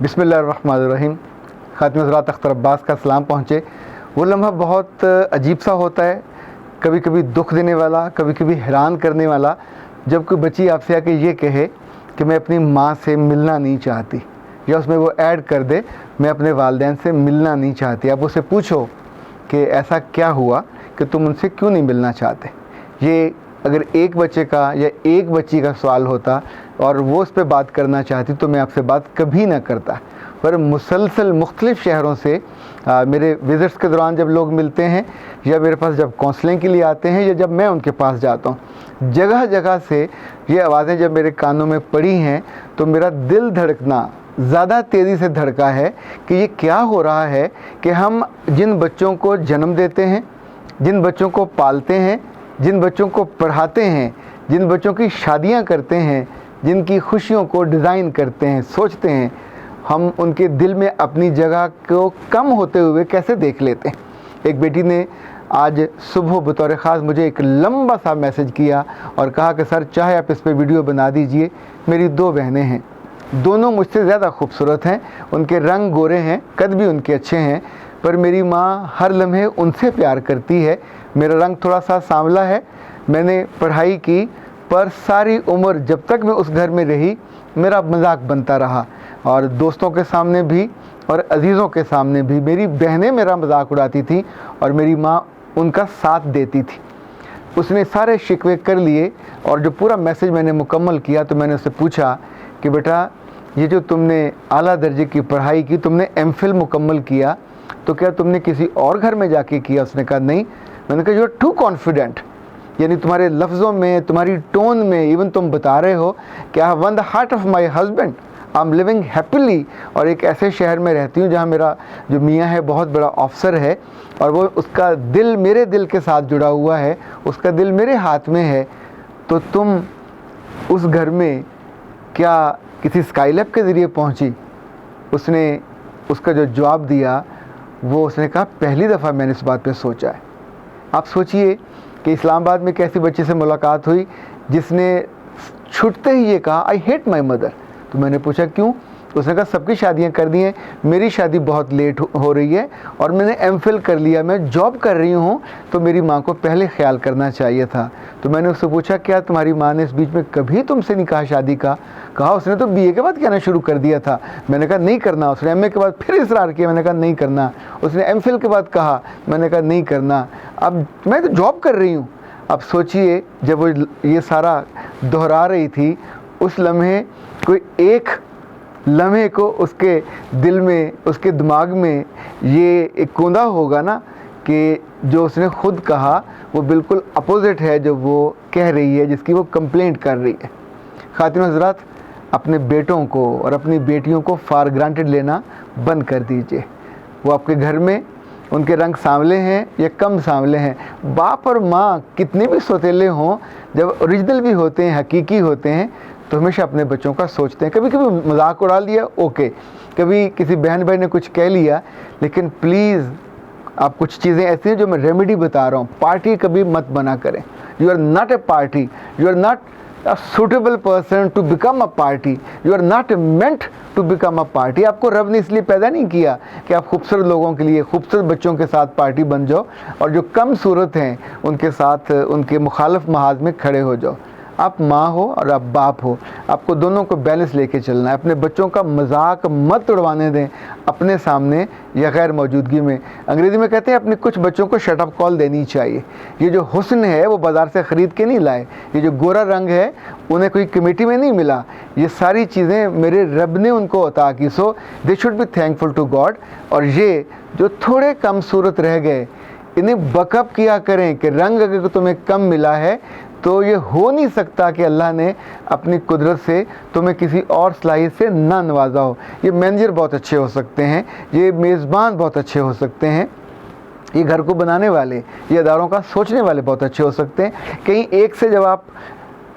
बिस्मिल्लाहिर्रहमानिर्रहीम। ख़ातिम हज़रात अख्तर अब्बास का सलाम पहुँचे। वो लम्हा बहुत अजीब सा होता है, कभी कभी दुख देने वाला, कभी कभी हैरान करने वाला, जब कोई बच्ची आपसे आके ये कहे कि मैं अपनी माँ से मिलना नहीं चाहती, या उसमें वो ऐड कर दे मैं अपने वालिदैन से मिलना नहीं चाहती। आप उससे पूछो कि ऐसा क्या हुआ कि तुम उनसे क्यों नहीं मिलना चाहते। ये अगर एक बच्चे का या एक बच्ची का सवाल होता और वो उस पर बात करना चाहती तो मैं आपसे बात कभी ना करता। पर मुसलसल मुख्तलिफ़ शहरों से मेरे विज़िट्स के दौरान जब लोग मिलते हैं या मेरे पास जब काउंसलिंग के लिए आते हैं या जब मैं उनके पास जाता हूँ, जगह जगह से ये आवाज़ें जब मेरे कानों में पड़ी हैं तो मेरा दिल धड़कना ज़्यादा तेज़ी से धड़का है कि ये क्या हो रहा है कि हम जिन बच्चों को जन्म देते हैं, जिन बच्चों को पालते हैं, जिन बच्चों को पढ़ाते हैं, जिन बच्चों की शादियां करते हैं, जिनकी खुशियों को डिज़ाइन करते हैं, सोचते हैं, हम उनके दिल में अपनी जगह को कम होते हुए कैसे देख लेते हैं। एक बेटी ने आज सुबह बतौर ख़ास मुझे एक लंबा सा मैसेज किया और कहा कि सर चाहे आप इस पर वीडियो बना दीजिए। मेरी दो बहनें हैं, दोनों मुझसे ज़्यादा खूबसूरत हैं, उनके रंग गोरे हैं, कद भी उनके अच्छे हैं, पर मेरी माँ हर लम्हे उनसे प्यार करती है। मेरा रंग थोड़ा सा सांवला है, मैंने पढ़ाई की, पर सारी उम्र जब तक मैं उस घर में रही मेरा मजाक बनता रहा और दोस्तों के सामने भी और अजीज़ों के सामने भी मेरी बहनें मेरा मजाक उड़ाती थी और मेरी माँ उनका साथ देती थी। उसने सारे शिकवे कर लिए और जो पूरा मैसेज मैंने मुकम्मल किया तो मैंने उससे पूछा कि बेटा ये जो तुमने आला दर्जे की पढ़ाई की, तुमने एमफिल मुकम्मल किया, तो क्या तुमने किसी और घर में जाके किया? उसने कहा नहीं। मैंने कहा यू आर टू कॉन्फिडेंट, यानी तुम्हारे लफ्ज़ों में, तुम्हारी टोन में इवन तुम बता रहे हो कि I have one the heart of my husband, I am living happily, और एक ऐसे शहर में रहती हूँ जहाँ मेरा जो मियाँ है बहुत बड़ा ऑफिसर है और वो उसका दिल मेरे दिल के साथ जुड़ा हुआ है, उसका दिल मेरे हाथ में है, तो तुम उस घर में क्या किसी स्काईलैब के ज़रिए पहुँची? उसने उसका जो जवाब दिया वो उसने कहा पहली दफ़ा मैंने इस बात पे सोचा है। आप सोचिए कि इस्लामाबाद में कैसी बच्चे से मुलाकात हुई जिसने छूटते ही ये कहा आई हेट माई मदर। तो मैंने पूछा क्यों? उसने कहा सबकी शादियां कर दी हैं, मेरी शादी बहुत लेट हो रही है और मैंने एमफिल कर लिया, मैं जॉब कर रही हूँ, तो मेरी माँ को पहले ख्याल करना चाहिए था। तो मैंने उससे पूछा क्या तुम्हारी माँ ने इस बीच में कभी तुमसे नहीं कहा शादी का? कहा उसने तो बीए के बाद कहना शुरू कर दिया था। मैंने कहा नहीं करना। उसने एमए के बाद फिर इसरार किया, मैंने कहा नहीं करना। उसने एमफिल के बाद कहा, मैंने कहा नहीं करना। अब मैं तो जॉब कर रही हूँ। अब सोचिए जब वो ये सारा दोहरा रही थी, उस लम्हे कोई एक लम्हे को उसके दिल में, उसके दिमाग में ये एक कूंदा होगा ना कि जो उसने ख़ुद कहा वो बिल्कुल अपोजिट है जो वो कह रही है, जिसकी वो कंप्लेंट कर रही है। ख़ातिन हज़रात, अपने बेटों को और अपनी बेटियों को फॉर ग्रांटेड लेना बंद कर दीजिए। वो आपके घर में उनके रंग सांवले हैं या कम सांवले हैं, बाप और माँ कितने भी सौतेले हों, जब ओरिजिनल भी होते हैं, हकीकी होते हैं, तो हमेशा अपने बच्चों का सोचते हैं। कभी कभी मजाक उड़ा लिया ओके, कभी किसी बहन भाई ने कुछ कह लिया, लेकिन प्लीज़ आप कुछ चीज़ें ऐसी हैं जो मैं रेमेडी बता रहा हूँ, पार्टी कभी मत बना करें। You are not a party, you are not a suitable person to become a party, you are not meant to become a party। आपको रब ने इसलिए पैदा नहीं किया कि आप खूबसूरत लोगों के लिए, खूबसूरत बच्चों के साथ पार्टी बन जाओ और जो कम सूरत हैं उनके साथ उनके मुखालिफ महाज में खड़े हो जाओ। आप माँ हो और आप बाप हो, आपको दोनों को बैलेंस लेके चलना है। अपने बच्चों का मजाक मत उड़वाने दें अपने सामने या गैर मौजूदगी में। अंग्रेज़ी में कहते हैं अपने कुछ बच्चों को शट अप कॉल देनी चाहिए। ये जो हुस्न है वो बाज़ार से ख़रीद के नहीं लाए, ये जो गोरा रंग है उन्हें कोई कमेटी में नहीं मिला, ये सारी चीज़ें मेरे रब ने उनको अता की। So they should be thankful to God. और ये जो थोड़े कम सूरत रह गए इन्हें बकअप किया करें कि रंग अगर तुम्हें कम मिला है तो ये हो नहीं सकता कि अल्लाह ने अपनी कुदरत से तुम्हें किसी और सलाहियत से ना नवाजा हो। ये मैनेजर बहुत अच्छे हो सकते हैं, ये मेज़बान बहुत अच्छे हो सकते हैं, ये घर को बनाने वाले, ये अदारों का सोचने वाले बहुत अच्छे हो सकते हैं। कहीं एक से जब आप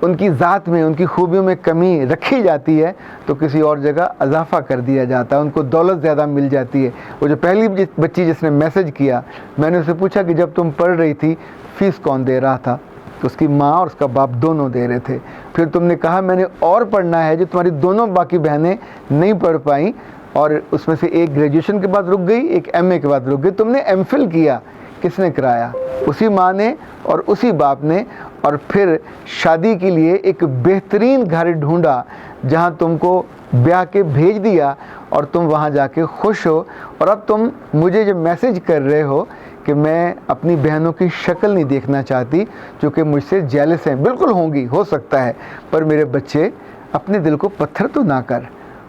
उनकी ज़ात में, उनकी खूबियों में कमी रखी जाती है तो किसी और जगह इजाफा कर दिया जाता है, उनको दौलत ज़्यादा मिल जाती है। वो जो पहली बच्ची जिसने मैसेज किया, मैंने उससे पूछा कि जब तुम पढ़ रही थी फ़ीस कौन दे रहा था? तो उसकी माँ और उसका बाप दोनों दे रहे थे। फिर तुमने कहा मैंने और पढ़ना है, जो तुम्हारी दोनों बाकी बहनें नहीं पढ़ पाई, और उसमें से एक ग्रेजुएशन के बाद रुक गई, एक एमए के बाद रुक गई। तुमने एमफिल किया, किसने कराया? उसी माँ ने और उसी बाप ने। और फिर शादी के लिए एक बेहतरीन घर ढूंढा जहाँ तुमको ब्याह के भेज दिया और तुम वहाँ जाके खुश हो। और अब तुम मुझे जो मैसेज कर रहे हो कि मैं अपनी बहनों की शक्ल नहीं देखना चाहती क्योंकि मुझसे जेलस हैं। बिल्कुल होंगी, हो सकता है, पर मेरे बच्चे अपने दिल को पत्थर तो ना कर।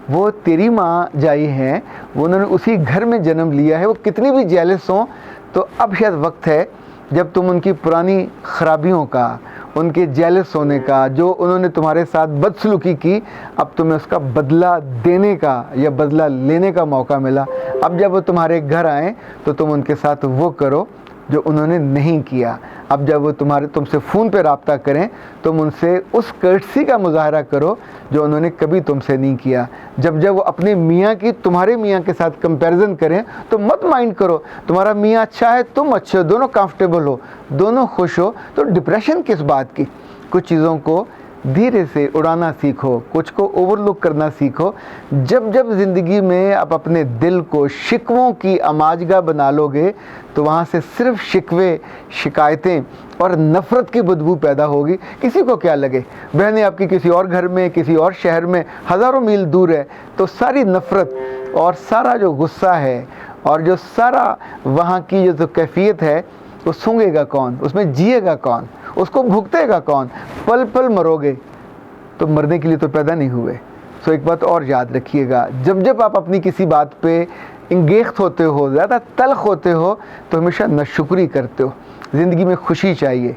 वो तेरी माँ जाई हैं, वो उन्होंने उसी घर में जन्म लिया है, वो कितनी भी जेलस हों तो अब शायद वक्त है जब तुम उनकी पुरानी खराबियों का, उनके जेलस होने का, जो उन्होंने तुम्हारे साथ बदसलूकी की, अब तुम्हें उसका बदला देने का या बदला लेने का मौका मिला। अब जब वो तुम्हारे घर आएँ तो तुम उनके साथ वो करो जो उन्होंने नहीं किया। अब जब वो तुमसे फ़ोन पे रब्ता करें, तुम उनसे उस कर्टसी का मुजाहरा करो जो उन्होंने कभी तुमसे नहीं किया। जब वो अपने मियाँ की तुम्हारे मियाँ के साथ कंपैरिजन करें तो मत माइंड करो। तुम्हारा मियाँ अच्छा है, तुम अच्छे हो, दोनों कंफर्टेबल हो, दोनों खुश हो, तो डिप्रेशन किस बात की? कुछ चीज़ों को धीरे से उड़ाना सीखो, कुछ को ओवरलुक करना सीखो। जब ज़िंदगी में आप अपने दिल को शिकवों की अमाजगा बना लोगे तो वहाँ से सिर्फ शिकवे, शिकायतें और नफ़रत की बदबू पैदा होगी। किसी को क्या लगे, बहनें आपकी किसी और घर में, किसी और शहर में हज़ारों मील दूर है, तो सारी नफ़रत और सारा जो गुस्सा है और जो सारा वहाँ की जो कैफियत है, वो सूंघेगा कौन? उसमें जिएगा कौन? उसको भुगतेगा कौन? पल पल मरोगे, तो मरने के लिए तो पैदा नहीं हुए। सो एक बात और याद रखिएगा, जब आप अपनी किसी बात पे इंगेख्त होते हो, ज़्यादा तल्ख होते हो, तो हमेशा नाशुक्री करते हो। ज़िंदगी में खुशी चाहिए,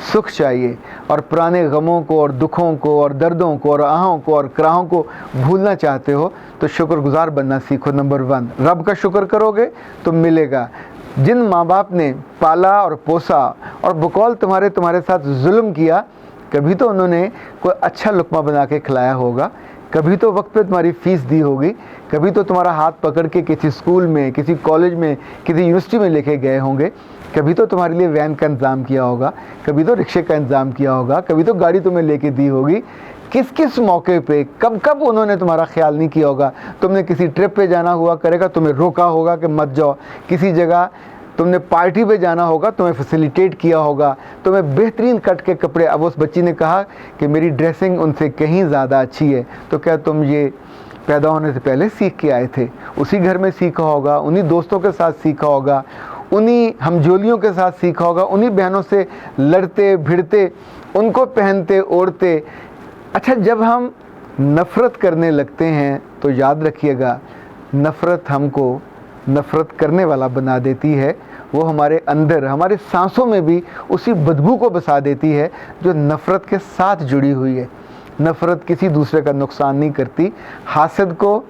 सुख चाहिए, और पुराने गमों को और दुखों को और दर्दों को और आहों को और कराहों को भूलना चाहते हो तो शुक्रगुजार बनना सीखो। नंबर 1, रब का शुक्र करोगे तो मिलेगा। जिन माँ बाप ने पाला और पोसा और बकौल तुम्हारे साथ जुल्म किया, कभी तो उन्होंने कोई अच्छा लुक़मा बना के खिलाया होगा, कभी तो वक्त पे तुम्हारी फ़ीस दी होगी, कभी तो तुम्हारा हाथ पकड़ के किसी स्कूल में, किसी कॉलेज में, किसी यूनिवर्सिटी में लेके गए होंगे, कभी तो तुम्हारे लिए वैन का इंतज़ाम किया होगा, कभी तो रिक्शे का इंतज़ाम किया होगा, कभी तो गाड़ी तुम्हें लेके दी होगी। किस किस मौके पे, कब कब उन्होंने तुम्हारा ख्याल नहीं किया होगा। तुमने किसी ट्रिप पे जाना हुआ करेगा, तुम्हें रोका होगा कि मत जाओ। किसी जगह तुमने पार्टी पे जाना होगा, तुम्हें फैसिलिटेट किया होगा, तुम्हें बेहतरीन कट के कपड़े। अब उस बच्ची ने कहा कि मेरी ड्रेसिंग उनसे कहीं ज़्यादा अच्छी है, तो क्या तुम ये पैदा होने से पहले सीख के आए थे? उसी घर में सीखा होगा, उन्हीं दोस्तों के साथ सीखा होगा, उन्हीं हमजोलियों के साथ सीखा होगा, उन्हीं बहनों से लड़ते भिड़ते, उनको पहनते ओढ़ते। अच्छा, जब हम नफ़रत करने लगते हैं तो याद रखिएगा, नफ़रत हमको नफ़रत करने वाला बना देती है। वो हमारे अंदर, हमारे सांसों में भी उसी बदबू को बसा देती है जो नफ़रत के साथ जुड़ी हुई है। नफ़रत किसी दूसरे का नुकसान नहीं करती, हासद को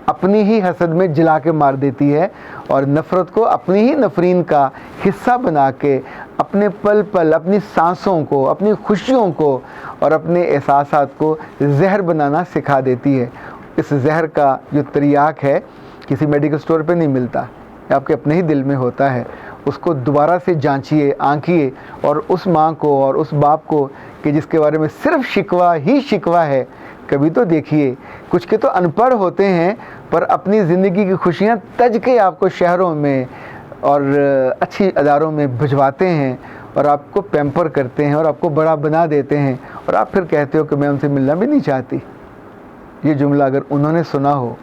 अपनी ही हसद में जला के मार देती है, और नफ़रत को अपनी ही नफरीन का हिस्सा बना के अपने पल पल, अपनी सांसों को, अपनी खुशियों को और अपने एहसासात को जहर बनाना सिखा देती है। इस जहर का जो तिर्याक है किसी मेडिकल स्टोर पे नहीं मिलता, आपके अपने ही दिल में होता है। उसको दोबारा से जांचिए, आंकिए, और उस माँ को और उस बाप को कि जिसके बारे में सिर्फ शिकवा ही शिकवा है, कभी तो देखिए। कुछ के तो अनपढ़ होते हैं पर अपनी ज़िंदगी की खुशियाँ तज के आपको शहरों में और अच्छी अदारों में भिजवाते हैं और आपको पैम्पर करते हैं और आपको बड़ा बना देते हैं, और आप फिर कहते हो कि मैं उनसे मिलना भी नहीं चाहती। ये जुमला अगर उन्होंने सुना हो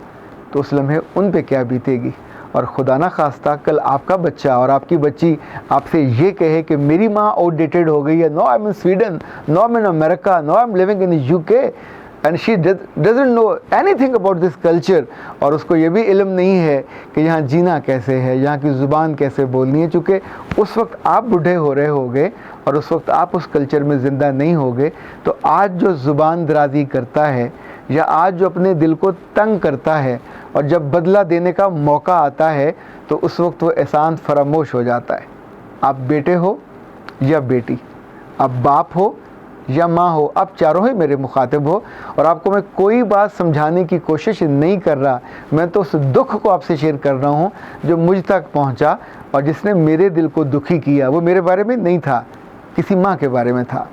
तो उस लम्हे उन पे क्या बीतेगी। और खुदा ना खास्ता कल आपका बच्चा और आपकी बच्ची आपसे ये कहे कि मेरी माँ आउटडेटेड हो गई है, no I am in Sweden, no I am in America, no I am living in UK and she doesn't know anything about this culture, और उसको ये भी इल्म नहीं है कि यहाँ जीना कैसे है, यहाँ की ज़ुबान कैसे बोलनी है। चूँकि उस वक्त आप बूढ़े हो रहे होगे और उस वक्त आप उस कल्चर में ज़िंदा नहीं होगे, तो आज जो ज़ुबान दराजी करता है या आज जो अपने दिल को तंग करता है और जब बदला देने का मौका आता है तो उस वक्त वो एहसान फरामोश हो जाता है। आप बेटे हो या बेटी, आप बाप हो या माँ हो, आप चारों ही मेरे मुखातिब हो, और आपको मैं कोई बात समझाने की कोशिश नहीं कर रहा। मैं तो उस दुख को आपसे शेयर कर रहा हूँ जो मुझ तक पहुँचा और जिसने मेरे दिल को दुखी किया। वो मेरे बारे में नहीं था, किसी माँ के बारे में था।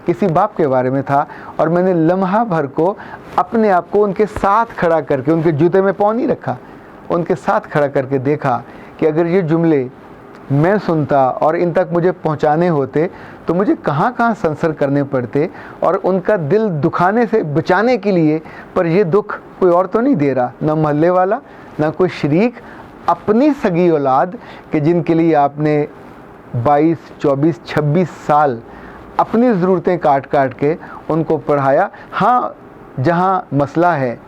किसी बाप के बारे में था, और मैंने लम्हा भर को अपने आप को उनके साथ खड़ा करके, उनके जूते में पाँव नहीं रखा, उनके साथ खड़ा करके देखा कि अगर ये जुमले मैं सुनता और इन तक मुझे पहुंचाने होते तो मुझे कहाँ कहाँ संसर करने पड़ते, और उनका दिल दुखाने से बचाने के लिए। पर ये दुख कोई और तो नहीं दे रहा, ना मोहल्ले वाला, ना कोई शरीक, अपनी सगी औलाद कि जिनके लिए आपने 22, 24, 26 साल अपनी ज़रूरतें काट काट के उनको पढ़ाया। हाँ, जहाँ मसला है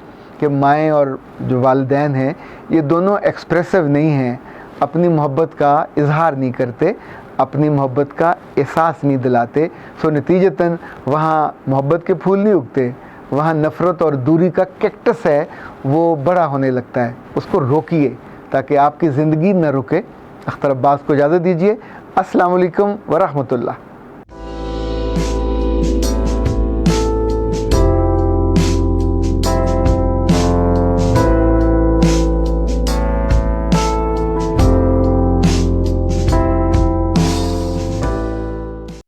कि माएँ और जो वालिदैन हैं ये दोनों एक्सप्रेसिव नहीं हैं, अपनी मोहब्बत का इजहार नहीं करते, अपनी मोहब्बत का एहसास नहीं दिलाते, सो नतीजतन वहाँ मोहब्बत के फूल नहीं उगते, वहाँ नफ़रत और दूरी का कैक्टस है वो बड़ा होने लगता है। उसको रोकिए ताकि आपकी ज़िंदगी न रुके। अख्तर अब्बास को इजाज़त दीजिए। अस्सलाम वालेकुम व रहमतुल्लाह।